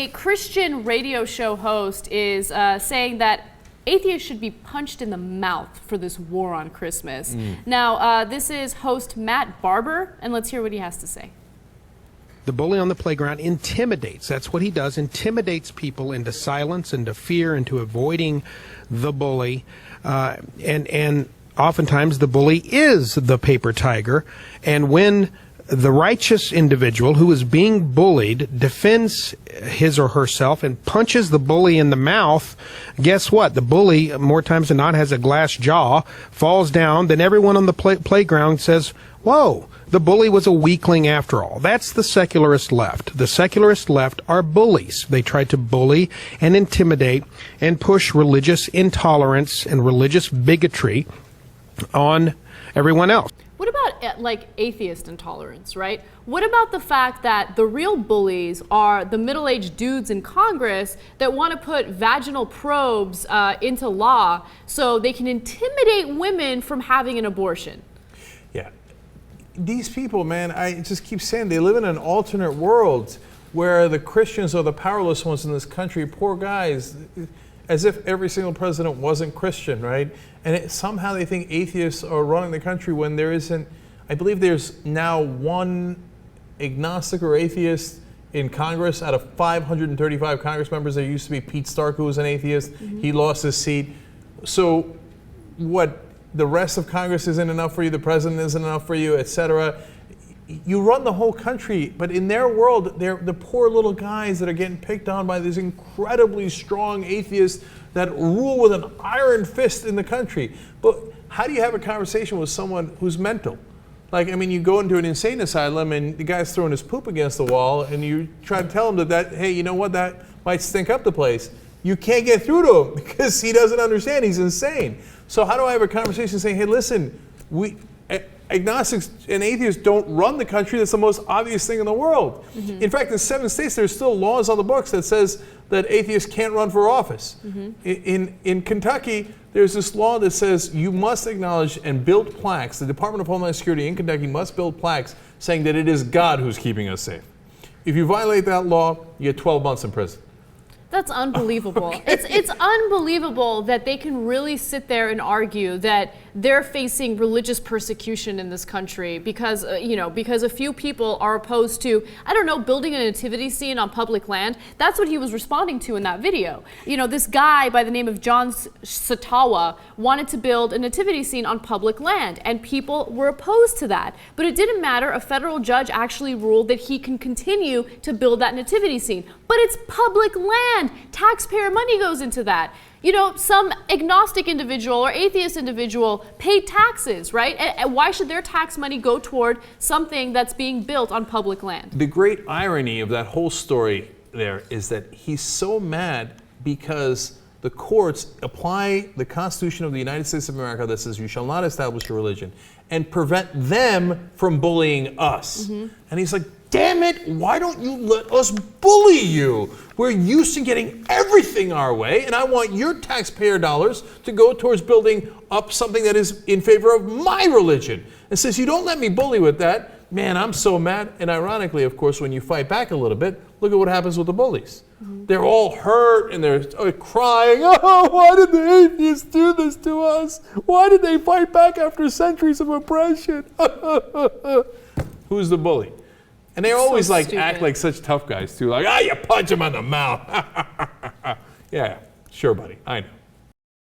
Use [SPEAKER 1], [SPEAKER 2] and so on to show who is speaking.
[SPEAKER 1] a Christian radio show host is saying that atheists should be punched in the mouth for this war on Christmas. Now, this is host Matt Barber, and let's hear what he has to say.
[SPEAKER 2] The bully on the playground intimidates. That's what he does, intimidates people into silence, into fear, into avoiding the bully. And oftentimes the bully is the paper tiger. And when the righteous individual who is being bullied defends his or herself and punches the bully in the mouth, guess what? The bully, more times than not, has a glass jaw, falls down, then everyone on the playground says, whoa, the bully was a weakling after all. That's the secularist left. The secularist left are bullies. They try to bully and intimidate and push religious intolerance and religious bigotry on everyone else.
[SPEAKER 1] What about like atheist intolerance, right? What about the fact that the real bullies are the middle-aged dudes in Congress that want to put vaginal probes into law so they can intimidate women from having an abortion?
[SPEAKER 3] Yeah. These people, man, I just keep saying they live in an alternate world where the Christians are the powerless ones in this country. Poor guys, as if every single president wasn't Christian, right? And somehow they think atheists are running the country when there isn't. I believe there's now one agnostic or atheist in Congress out of 535 Congress members. There used to be Pete Stark, who was an atheist. He lost his seat. So what, the rest of Congress isn't enough for you, the president isn't enough for you, etc. You run the whole country, but in their world, they're the poor little guys that are getting picked on by these incredibly strong atheists that rule with an iron fist in the country. But how do you have a conversation with someone who's mental? Like, I mean, you go into an insane asylum and the guy's throwing his poop against the wall and you try to tell him that hey, you know what, that might stink up the place. You can't get through to him because he doesn't understand, he's insane. So how do I have a conversation saying, hey, listen, agnostics and atheists don't run the country. That's the most obvious thing in the world. In fact, in 7 states, there's still laws on the books that says that atheists can't run for office. In Kentucky, there's this law that says you must acknowledge and build plaques. The Department of Homeland Security in Kentucky must build plaques saying that it is God who's keeping us safe. If you violate that law, you get 12 months in prison.
[SPEAKER 1] That's unbelievable.
[SPEAKER 3] Okay.
[SPEAKER 1] It's unbelievable that they can really sit there and argue that they're facing religious persecution in this country because, because a few people are opposed to, I don't know, building a nativity scene on public land. That's what he was responding to in that video. This guy by the name of John Satawa wanted to build a nativity scene on public land, and people were opposed to that. But it didn't matter. A federal judge actually ruled that he can continue to build that nativity scene. But it's public land. Taxpayer money goes into that. Some agnostic individual or atheist individual pay taxes, right? And why should their tax money go toward something that's being built on public land?
[SPEAKER 3] The great irony of that whole story there is that he's so mad because the courts apply the Constitution of the United States of America that says you shall not establish a religion and prevent them from bullying us. And he's like, damn it, why don't you let us bully you? We're used to getting everything our way, and I want your taxpayer dollars to go towards building up something that is in favor of my religion. And since you don't let me bully with that, man, I'm so mad. And ironically, of course, when you fight back a little bit, look at what happens with the bullies. They're all hurt and they're crying, oh, why did the atheists do this to us? Why did they fight back after centuries of oppression? Who's the bully? And they always act like such tough guys too. Like, you punch him on the mouth. Yeah, sure, buddy. I know.